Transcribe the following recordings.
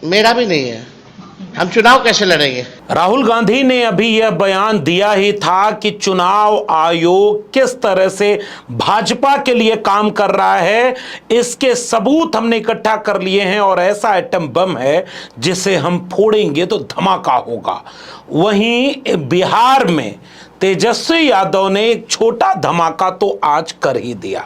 मेरा भी नहीं है। हम चुनाव कैसे लड़ेंगे? राहुल गांधी ने अभी यह बयान दिया ही था कि चुनाव आयोग किस तरह से भाजपा के लिए काम कर रहा है, इसके सबूत हमने इकट्ठा कर लिए हैं और ऐसा एटम बम है जिसे हम फोड़ेंगे तो धमाका होगा। वहीं बिहार में तेजस्वी यादव ने एक छोटा धमाका तो आज कर ही दिया।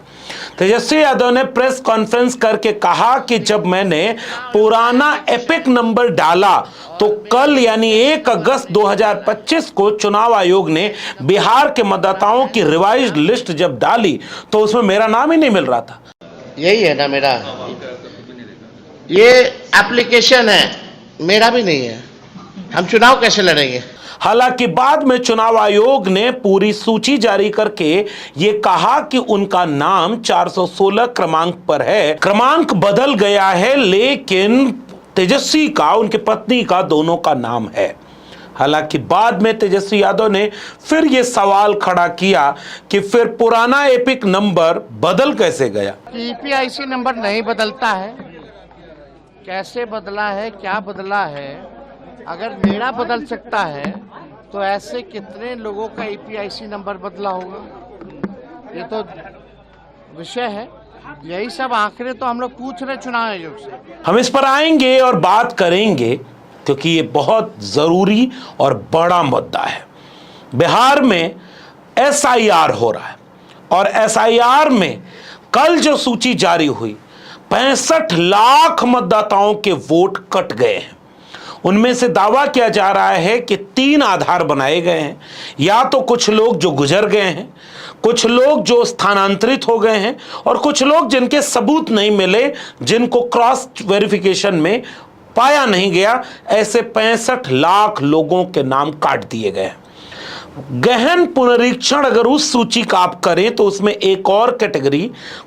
तेजस्वी यादव ने प्रेस कॉन्फ्रेंस करके कहा कि जब मैंने पुराना एपिक नंबर डाला तो कल यानी 1 अगस्त 2025 को चुनाव आयोग ने बिहार के मतदाताओं की रिवाइज्ड लिस्ट जब डाली तो उसमें मेरा नाम ही नहीं मिल रहा था। यही है ना मेरा, ये एप्लीकेशन है, मेरा भी नहीं है। हम चुनाव कैसे लड़ेंगे? हालांकि बाद में चुनाव आयोग ने पूरी सूची जारी करके यह कहा कि उनका नाम 416 क्रमांक पर है। क्रमांक बदल गया है लेकिन तेजस्वी का, उनकी पत्नी का, दोनों का नाम है। हालांकि बाद में तेजस्वी यादव ने फिर यह सवाल खड़ा किया कि फिर पुराना एपिक नंबर बदल कैसे गया। ईपीआईसी नंबर नहीं बदलता है, कैसे बदला है, क्या बदला है? अगर मेरा बदल सकता है तो ऐसे कितने लोगों का ईपीआईसी नंबर बदला होगा? ये तो विषय है। यही सब आंकड़े तो हम लोग पूछ रहे चुनाव आयोग से। हम इस पर आएंगे और बात करेंगे क्योंकि ये बहुत जरूरी और बड़ा मुद्दा है। बिहार में एसआईआर हो रहा है और एसआईआर में कल जो सूची जारी हुई 65 लाख मतदाताओं के वोट कट गए हैं। उनमें से दावा किया जा रहा है कि 3 आधार बनाए गए हैं, या तो कुछ लोग जो गुजर गए हैं, कुछ लोग जो स्थानांतरित हो गए हैं और कुछ लोग जिनके सबूत नहीं मिले, जिनको क्रॉस वेरिफिकेशन में पाया नहीं गया। ऐसे 65 लाख लोगों के नाम काट दिए गए हैं। गहन पुनरीक्षण अगर उस सूची का आप करें तो उसमें एक और कैटेगरी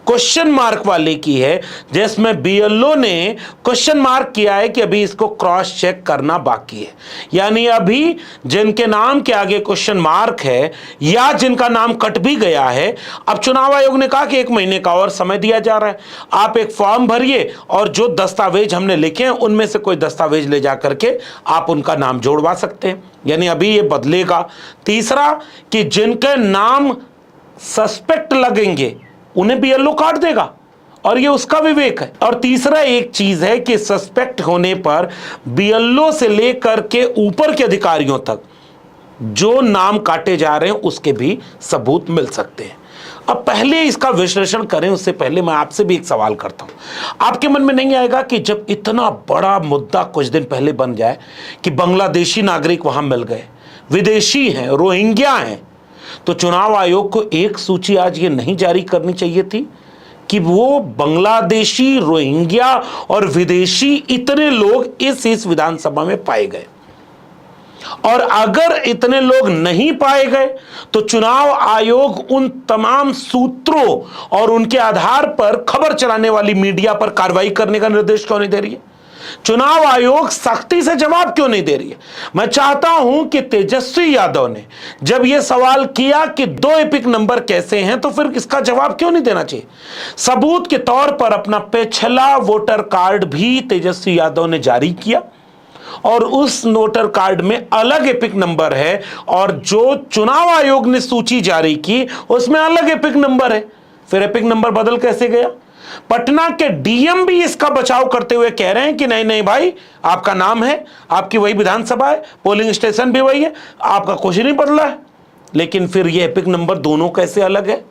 क्वेश्चन मार्क वाले की है, जिसमें बीएलओ ने क्वेश्चन मार्क किया है कि अभी इसको क्रॉस चेक करना बाकी है। यानी अभी जिनके नाम के आगे क्वेश्चन मार्क है या जिनका नाम कट भी गया है, अब चुनाव आयोग ने कहा कि 1 महीने का और समय दिया जा रहा है। आप एक फॉर्म भरिए और जो दस्तावेज हमने लिखे हैं उनमें से कोई दस्तावेज ले जा करके आप उनका नाम जोड़वा सकते हैं। यानी अभी ये बदलेगा। तीसरा कि जिनके नाम सस्पेक्ट लगेंगे उन्हें बीएलओ काट देगा और ये उसका विवेक है। और तीसरा एक चीज है कि सस्पेक्ट होने पर बीएलओ से लेकर के ऊपर के अधिकारियों तक जो नाम काटे जा रहे हैं उसके भी सबूत मिल सकते हैं। अब पहले इसका विश्लेषण करें उससे पहले मैं आपसे भी एक सवाल करता हूं। आपके मन में नहीं आएगा कि जब इतना बड़ा मुद्दा कुछ दिन पहले बन जाए कि बांग्लादेशी नागरिक वहां मिल गए, विदेशी हैं, रोहिंग्या हैं, तो चुनाव आयोग को एक सूची आज ये नहीं जारी करनी चाहिए थी कि वो बांग्लादेशी, रोहिंग्या और विदेशी इतने लोग इस विधानसभा में पाए गए? और अगर इतने लोग नहीं पाए गए तो चुनाव आयोग उन तमाम सूत्रों और उनके आधार पर खबर चलाने वाली मीडिया पर कार्रवाई करने का निर्देश क्यों नहीं दे रही है? चुनाव आयोग सख्ती से जवाब क्यों नहीं दे रही है? मैं चाहता हूं कि तेजस्वी यादव ने जब यह सवाल किया कि 2 एपिक नंबर कैसे हैं, तो फिर इसका जवाब क्यों नहीं देना चाहिए? सबूत के तौर पर अपना पिछला वोटर कार्ड भी तेजस्वी यादव ने जारी किया और उस वोटर कार्ड में अलग एपिक नंबर है और जो चुनाव आयोग ने सूची जारी की उसमें अलग एपिक नंबर है। फिर एपिक नंबर बदल कैसे गया? पटना के डीएम भी इसका बचाव करते हुए कह रहे हैं कि नहीं नहीं भाई, आपका नाम है, आपकी वही विधानसभा है, पोलिंग स्टेशन भी वही है, आपका कुछ नहीं बदला है। लेकिन फिर ये एपिक नंबर दोनों कैसे अलग है?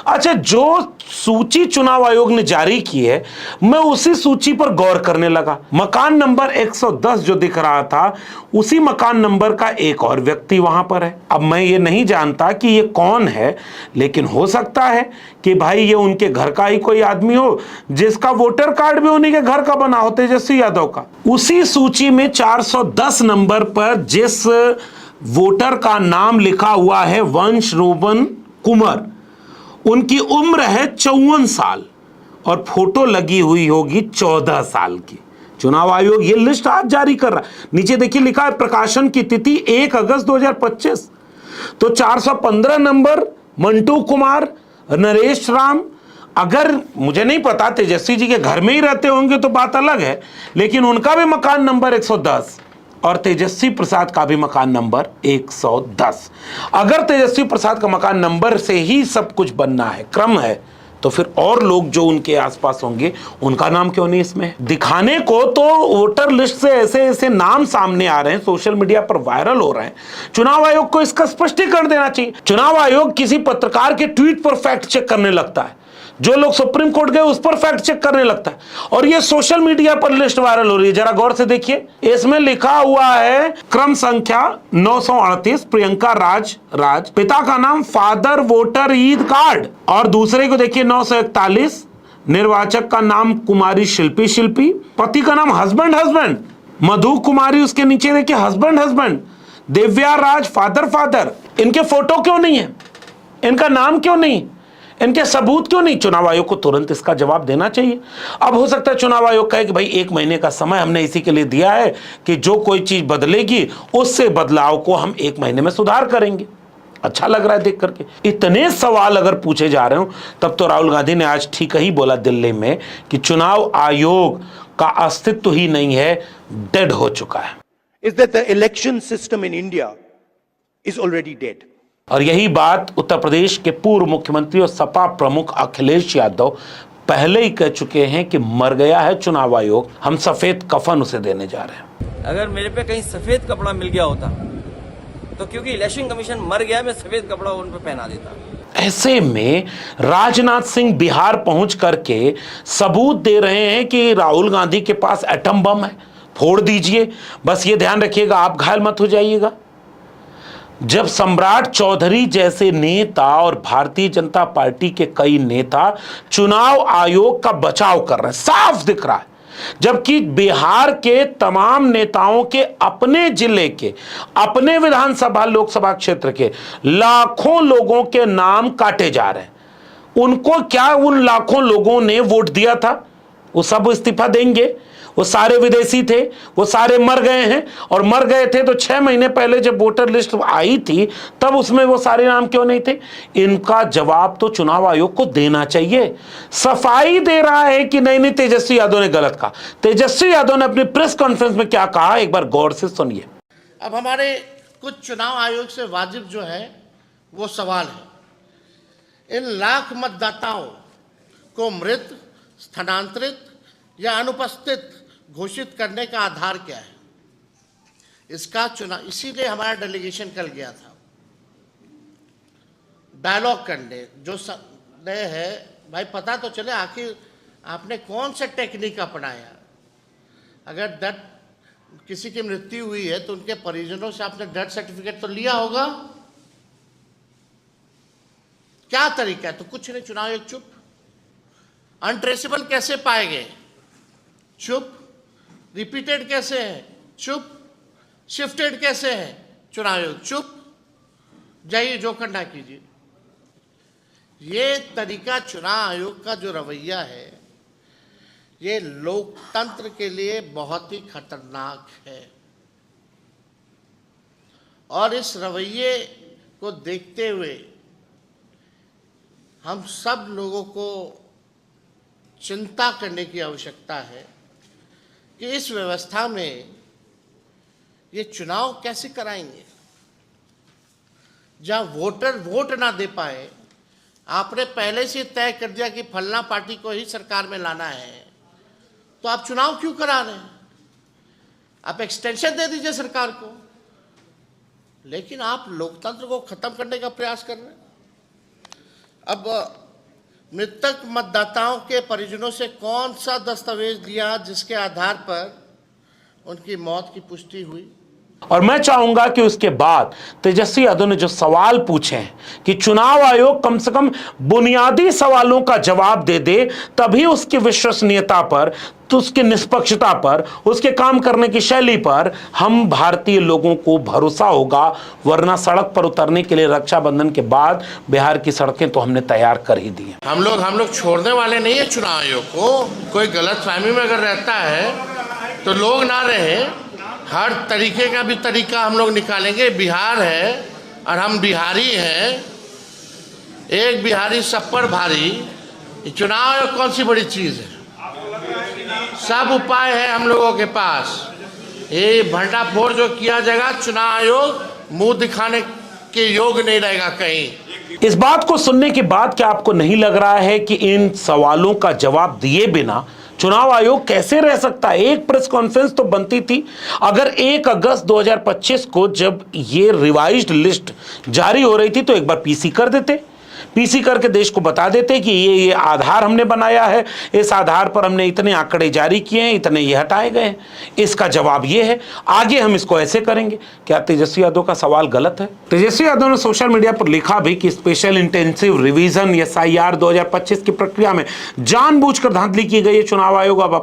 अच्छा, जो सूची चुनाव आयोग ने जारी की है मैं उसी सूची पर गौर करने लगा। मकान नंबर 110 जो दिख रहा था उसी मकान नंबर का एक और व्यक्ति वहां पर है। अब मैं ये नहीं जानता कि ये कौन है, लेकिन हो सकता है कि भाई ये उनके घर का ही कोई आदमी हो जिसका वोटर कार्ड भी उन्हीं के घर का बना हो, तेजस्वी यादव का। उसी सूची में 410 नंबर पर जिस वोटर का नाम लिखा हुआ है वंश रोबन कुमार, उनकी उम्र है 54 साल और फोटो लगी हुई होगी 14 साल की। चुनाव आयोग ये लिस्ट आज जारी कर रहा है। नीचे देखिए लिखा है प्रकाशन की तिथि 1 अगस्त 2025। तो 415 नंबर मंटू कुमार, नरेश राम, अगर मुझे नहीं पता तेजस्वी जी के घर में ही रहते होंगे तो बात अलग है, लेकिन उनका भी मकान नंबर 110 और तेजस्वी प्रसाद का भी मकान नंबर 110। अगर तेजस्वी प्रसाद का मकान नंबर से ही सब कुछ बनना है, क्रम है, तो फिर और लोग जो उनके आसपास होंगे उनका नाम क्यों नहीं इसमें दिखाने को? तो वोटर लिस्ट से ऐसे ऐसे नाम सामने आ रहे हैं, सोशल मीडिया पर वायरल हो रहे हैं। चुनाव आयोग को इसका स्पष्टीकरण देना चाहिए। चुनाव आयोग किसी पत्रकार के ट्वीट पर फैक्ट चेक करने लगता है, जो लोग सुप्रीम कोर्ट गए उस पर फैक्ट चेक करने लगता है, और ये सोशल मीडिया पर लिस्ट वायरल हो रही है। जरा गौर से देखिए, इसमें लिखा हुआ है क्रम संख्या 938 प्रियंका राज, पिता का नाम फादर वोटर ईद कार्ड, और दूसरे को देखिए 941 निर्वाचक का नाम कुमारी शिल्पी, पति का नाम हस्बैंड मधु कुमारी, उसके नीचे देखिए हस्बैंड दिव्या राज फादर। इनके फोटो क्यों नहीं है? इनका नाम क्यों नहीं? इनके सबूत क्यों नहीं? चुनाव आयोग को तुरंत इसका जवाब देना चाहिए। अब हो सकता है चुनाव आयोग कहे कि भाई 1 महीने का समय हमने इसी के लिए दिया है कि जो कोई चीज बदलेगी उससे बदलाव को हम 1 महीने में सुधार करेंगे। अच्छा लग रहा है देख करके। इतने सवाल अगर पूछे जा रहे हो, तब तो राहुल गांधी ने आज ठीक ही बोला दिल्ली में कि चुनाव आयोग का अस्तित्व ही नहीं है, डेड हो चुका है। Is that the election system in India is already dead? और यही बात उत्तर प्रदेश के पूर्व मुख्यमंत्री और सपा प्रमुख अखिलेश यादव पहले ही कह चुके हैं कि मर गया है चुनाव आयोग, हम सफेद कफन उसे देने जा रहे हैं। अगर मेरे पे कहीं सफेद कपड़ा मिल गया होता तो क्योंकि इलेक्शन कमीशन मर गया, मैं सफेद कपड़ा उन पे पहना देता। ऐसे में राजनाथ सिंह बिहार पहुंच करके सबूत दे रहे हैं कि राहुल गांधी के पास एटम बम है, फोड़ दीजिए, बस ये ध्यान रखिएगा आप घायल मत हो जाइएगा। जब सम्राट चौधरी जैसे नेता और भारतीय जनता पार्टी के कई नेता चुनाव आयोग का बचाव कर रहे हैं, साफ दिख रहा है, जबकि बिहार के तमाम नेताओं के अपने जिले के, अपने विधानसभा लोकसभा क्षेत्र के लाखों लोगों के नाम काटे जा रहे हैं। उनको क्या उन लाखों लोगों ने वोट दिया था? वो सब इस्तीफा देंगे? वो सारे विदेशी थे, वो सारे मर गए हैं, और मर गए थे तो 6 महीने पहले जब वोटर लिस्ट आई थी तब उसमें वो सारे नाम क्यों नहीं थे? इनका जवाब तो चुनाव आयोग को देना चाहिए। सफाई दे रहा है कि नहीं तेजस्वी यादव ने गलत कहा। तेजस्वी यादव ने अपनी प्रेस कॉन्फ्रेंस में क्या कहा, एक बार गौर से सुनिए। अब हमारे कुछ चुनाव आयोग से वाजिब जो है वो सवाल है, इन लाख मतदाताओं को मृत, स्थानांतरित या अनुपस्थित घोषित करने का आधार क्या है? इसका चुनाव, इसीलिए हमारा डेलीगेशन कल गया था डायलॉग करने, जो नए है भाई पता तो चले आखिर आपने कौन सा टेक्निक अपनाया। अगर डेथ किसी की मृत्यु हुई है तो उनके परिजनों से आपने डेथ सर्टिफिकेट तो लिया होगा, क्या तरीका है? तो कुछ नहीं, चुनाव आयोग चुप। अनट्रेसेबल कैसे पाए गए? चुप। रिपीटेड कैसे है? चुप। शिफ्टेड कैसे है? चुनाव आयोग चुप। जाइए जो करना कीजिए। ये तरीका चुनाव आयोग का जो रवैया है, ये लोकतंत्र के लिए बहुत ही खतरनाक है, और इस रवैये को देखते हुए हम सब लोगों को चिंता करने की आवश्यकता है कि इस व्यवस्था में ये चुनाव कैसे कराएंगे जहां वोटर वोट ना दे पाए। आपने पहले से तय कर दिया कि फलना पार्टी को ही सरकार में लाना है, तो आप चुनाव क्यों करा रहे हैं? आप एक्सटेंशन दे दीजिए सरकार को, लेकिन आप लोकतंत्र को खत्म करने का प्रयास कर रहे हैं। अब मृतक मतदाताओं के परिजनों से कौन सा दस्तावेज दिया जिसके आधार पर उनकी मौत की पुष्टि हुई? और मैं चाहूंगा कि उसके बाद तेजस्वी यादव ने जो सवाल पूछे हैं कि चुनाव आयोग कम से कम बुनियादी सवालों का जवाब दे दे, तभी उसकी विश्वसनीयता पर, तो उसकी निष्पक्षता पर, उसके काम करने की शैली पर हम भारतीय लोगों को भरोसा होगा। वरना सड़क पर उतरने के लिए रक्षाबंधन के बाद बिहार की सड़कें तो हमने तैयार कर ही दी हैं। हम लोग छोड़ने वाले नहीं है चुनाव आयोग को। कोई गलतफहमी में अगर रहता है तो लोग ना रहे, हर तरीके का भी तरीका हम लोग निकालेंगे। बिहार है और हम बिहारी हैं, एक बिहारी सब पर भारी, ये चुनाव आयोग कौन सी बड़ी चीज है? सब उपाय है हम लोगों के पास। ये भंडाफोड़ जो किया जाएगा, चुनाव आयोग मुंह दिखाने के योग नहीं रहेगा कहीं। इस बात को सुनने के बाद क्या आपको नहीं लग रहा है कि इन सवालों का जवाब दिए बिना चुनाव आयोग कैसे रह सकता है? एक प्रेस कॉन्फ्रेंस तो बनती थी। अगर 1 अगस्त 2025 को जब ये रिवाइज्ड लिस्ट जारी हो रही थी तो एक बार पीसी कर देते, पीसी करके देश को बता देते कि ये आधार हमने बनाया है, इस आधार पर हमने इतने आंकड़े जारी किए हैं, इतने ये हटाए गए हैं। इसका जवाब ये है, आगे हम इसको ऐसे करेंगे। क्या तेजस्वी यादव का सवाल गलत है? तेजस्वी यादव ने सोशल मीडिया पर लिखा भी कि स्पेशल इंटेंसिव रिवीजन SIR 2025 की प्रक्रिया में जानबूझकर धांधली की गई है। चुनाव आयोग अब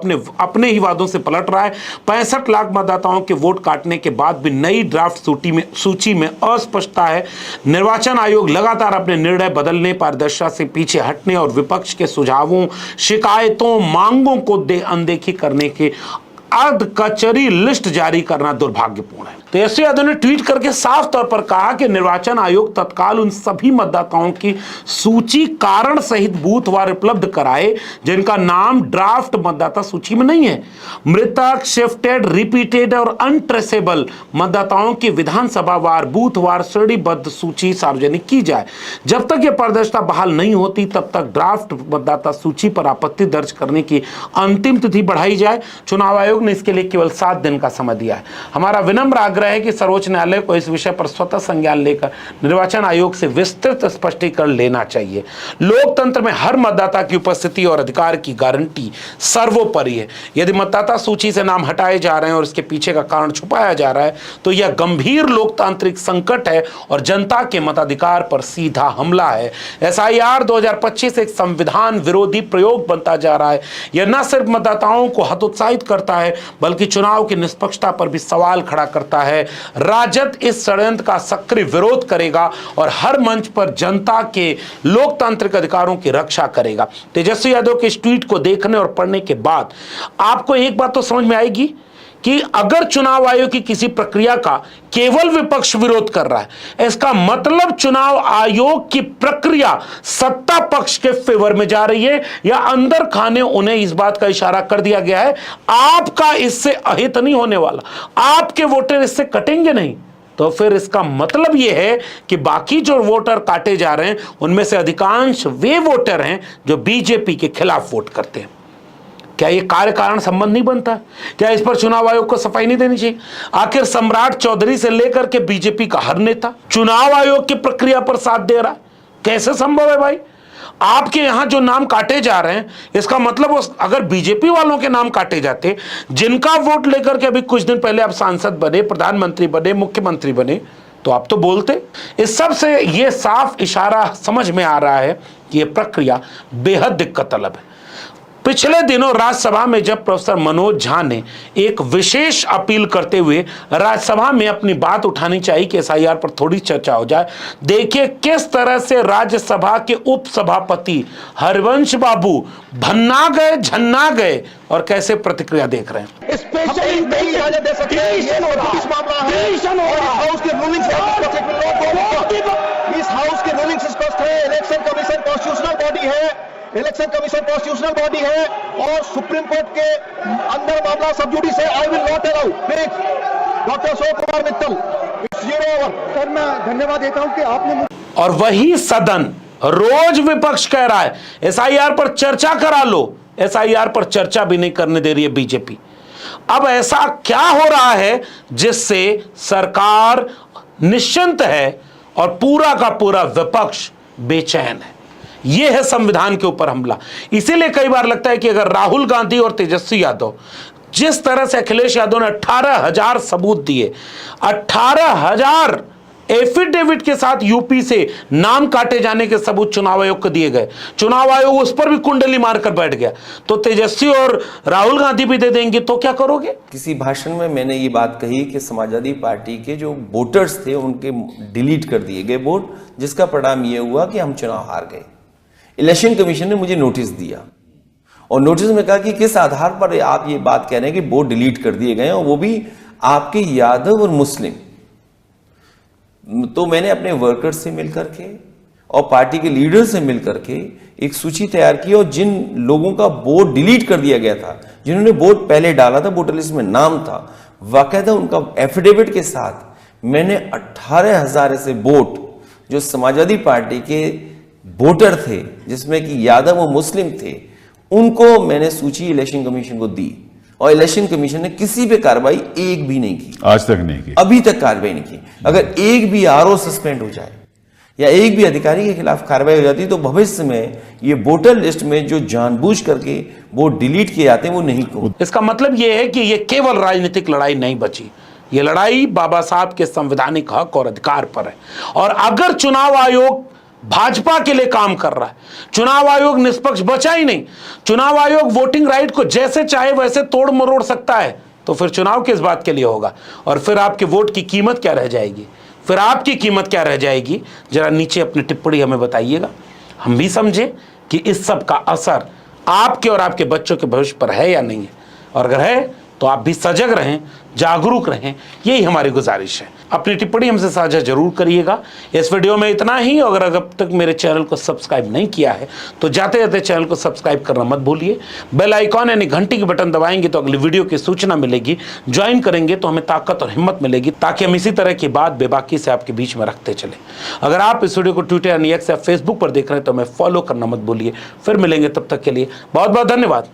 अपने ही वादों से पलट रहा है। 65 लाख मतदाताओं के वोट काटने के बाद भी नई ड्राफ्ट सूची में अस्पष्टता है। निर्वाचन आयोग लगातार अपने निर्णय बदलने, पारदर्शिता से पीछे हटने और विपक्ष के सुझावों, शिकायतों, मांगों को अनदेखी करने के अर्ध कचरी लिस्ट जारी करना दुर्भाग्यपूर्ण है। तेजस्वी यादव ने ट्वीट करके साफ तौर पर कहा कि निर्वाचन आयोग तत्काल उन सभी मतदाताओं की सूची कारण सहित बूथवार उपलब्ध कराए जिनका नाम ड्राफ्ट मतदाता सूची में नहीं है। मृतक, शिफ्टेड, रिपीटेड और अनट्रेसेबल मतदाताओं की विधानसभावार बूथवार श्रेणीबद्ध सूची सार्वजनिक की जाए। जब तक यह पारदर्शिता बहाल नहीं होती तब तक ड्राफ्ट मतदाता सूची पर आपत्ति दर्ज करने की अंतिम तिथि बढ़ाई जाए। चुनाव आयोग ने इसके लिए केवल 7 दिन का समय दिया है। हमारा विनम्र आग्रह है कि सर्वोच्च न्यायालय को इस विषय पर स्वतः संज्ञान लेकर निर्वाचन आयोग से विस्तृत स्पष्टीकरण लेना चाहिए। लोकतंत्र में हर मतदाता की उपस्थिति और अधिकार की गारंटी सर्वोपरि है। यदि मतदाता सूची से नाम हटाए जा रहे हैं और इसके पीछे का कारण छुपाया जा रहा है तो यह गंभीर लोकतांत्रिक संकट है और जनता के मताधिकार पर सीधा हमला है। SIR 2025 एक संविधान विरोधी प्रयोग बनता जा रहा है। यह न सिर्फ मतदाताओं को हतोत्साहित करता है बल्कि चुनाव की निष्पक्षता पर भी सवाल खड़ा करता है। राजद इस षड्यंत्र का सक्रिय विरोध करेगा और हर मंच पर जनता के लोकतांत्रिक अधिकारों की रक्षा करेगा। तेजस्वी यादव के इस ट्वीट को देखने और पढ़ने के बाद आपको एक बात तो समझ में आएगी कि अगर चुनाव आयोग की किसी प्रक्रिया का केवल विपक्ष विरोध कर रहा है, इसका मतलब चुनाव आयोग की प्रक्रिया सत्ता पक्ष के फेवर में जा रही है या अंदर खाने उन्हें इस बात का इशारा कर दिया गया है आपका इससे अहित नहीं होने वाला, आपके वोटर इससे कटेंगे नहीं। तो फिर इसका मतलब यह है कि बाकी जो वोटर काटे जा रहे हैं उनमें से अधिकांश वे वोटर हैं जो बीजेपी के खिलाफ वोट करते हैं। क्या ये कार्य कारण संबंध नहीं बनता? क्या इस पर चुनाव आयोग को सफाई नहीं देनी चाहिए? आखिर सम्राट चौधरी से लेकर के बीजेपी का हर नेता चुनाव आयोग की प्रक्रिया पर साथ दे रहा है। कैसे संभव है भाई? आपके यहां जो नाम काटे जा रहे हैं इसका मतलब अगर बीजेपी वालों के नाम काटे जाते, जिनका वोट लेकर के अभी कुछ दिन पहले आप सांसद बने, प्रधानमंत्री बने, मुख्यमंत्री बने, तो आप तो बोलते। इस सब से यह साफ इशारा समझ में आ रहा है कि यह प्रक्रिया बेहद दिक्कत तलब है। पिछले दिनों राज्यसभा में जब प्रोफेसर मनोज झा ने एक विशेष अपील करते हुए राज्यसभा में अपनी बात उठानी चाहिए कि SIR पर थोड़ी चर्चा हो जाए, देखिए किस तरह से राज्यसभा के उपसभापति हरिवंश बाबू भन्ना गए, झन्ना गए और कैसे प्रतिक्रिया देख रहे हैं। इलेक्शन कमीशन कॉन्स्टिट्यूशनल बॉडी है और सुप्रीम कोर्ट के अंदर मामला सब जुडिस है। I will not allow. Please doctor Ashok Kumar Mittal, it's zero over. Sir मैं धन्यवाद देता हूं कि आपने। और वही सदन रोज विपक्ष कह रहा है SIR पर चर्चा करा लो, SIR पर चर्चा भी नहीं करने दे रही है बीजेपी। अब ऐसा क्या हो रहा है जिससे सरकार निश्चिंत है और पूरा का पूरा विपक्ष बेचैन है? यह है संविधान के ऊपर हमला। इसीलिए कई बार लगता है कि अगर राहुल गांधी और तेजस्वी यादव, जिस तरह से अखिलेश यादव ने 18,000 सबूत दिए, 18,000 एफिडेविट के साथ यूपी से नाम काटे जाने के सबूत चुनाव आयोग को दिए गए, चुनाव आयोग उस पर भी कुंडली मारकर बैठ गया, तो तेजस्वी और राहुल गांधी भी दे देंगे तो क्या करोगे? किसी भाषण में मैंने ये बात कही कि समाजवादी पार्टी के जो वोटर्स थे उनके डिलीट कर दिए गए वोट, जिसका परिणाम ये हुआ कि हम चुनाव हार गए। इलेक्शन कमीशन ने मुझे नोटिस दिया और नोटिस में कहा कि किस आधार पर आप ये बात कह रहे हैं कि वोट डिलीट कर दिए गए और वो भी आपके यादव और मुस्लिम। तो मैंने अपने वर्कर्स से मिलकर के और पार्टी के लीडर से मिलकर के एक सूची तैयार की और जिन लोगों का वोट डिलीट कर दिया गया था, जिन्होंने वोट पहले डाला था, वोटर लिस्ट में नाम था, वाकायदा उनका एफिडेविट के साथ मैंने 18,000 ऐसे वोट जो समाजवादी पार्टी के वोटर थे, जिसमें कि यादव और मुस्लिम थे, उनको मैंने सूची इलेक्शन कमीशन को दी और इलेक्शन कमीशन ने किसी पे कार्रवाई एक भी नहीं की, आज तक नहीं की, अभी तक कार्रवाई नहीं की। अगर एक भी आरओ सस्पेंड हो जाए या एक भी अधिकारी के खिलाफ कार्रवाई हो जाती तो भविष्य में ये वोटर लिस्ट में जो जानबूझ करके वोट डिलीट किए जाते हैं वो नहीं को। इसका मतलब यह है कि यह केवल राजनीतिक लड़ाई नहीं बची, ये लड़ाई बाबा साहब के संवैधानिक हक और अधिकार पर है। और अगर चुनाव आयोग भाजपा के लिए काम कर रहा है, चुनाव आयोग निष्पक्ष बचा ही नहीं, चुनाव आयोग वोटिंग राइट को जैसे चाहे वैसे तोड़ मरोड़ सकता है, तो फिर चुनाव किस बात के लिए होगा? और फिर आपके वोट की कीमत क्या रह जाएगी? फिर आपकी कीमत क्या रह जाएगी? जरा नीचे अपनी टिप्पणी हमें बताइएगा, हम भी समझें कि इस सब का असर आपके और आपके बच्चों के भविष्य पर है या नहीं है। और अगर है तो आप भी सजग रहें, जागरूक रहें, यही हमारी गुजारिश है। अपनी टिप्पणी हमसे साझा जरूर करिएगा। इस वीडियो में इतना ही। अगर अब तक मेरे चैनल को सब्सक्राइब नहीं किया है तो जाते जाते चैनल को सब्सक्राइब करना मत भूलिए। बेल आइकॉन यानी घंटी के बटन दबाएंगे तो अगली वीडियो की सूचना मिलेगी, ज्वाइन करेंगे तो हमें ताकत और हिम्मत मिलेगी, ताकि हम इसी तरह की बात बेबाकी से आपके बीच में रखते चले। अगर आप इस वीडियो को ट्विटर यानी एक्स या फेसबुक पर देख रहे हैं तो हमें फॉलो करना मत भूलिए। फिर मिलेंगे, तब तक के लिए बहुत बहुत धन्यवाद।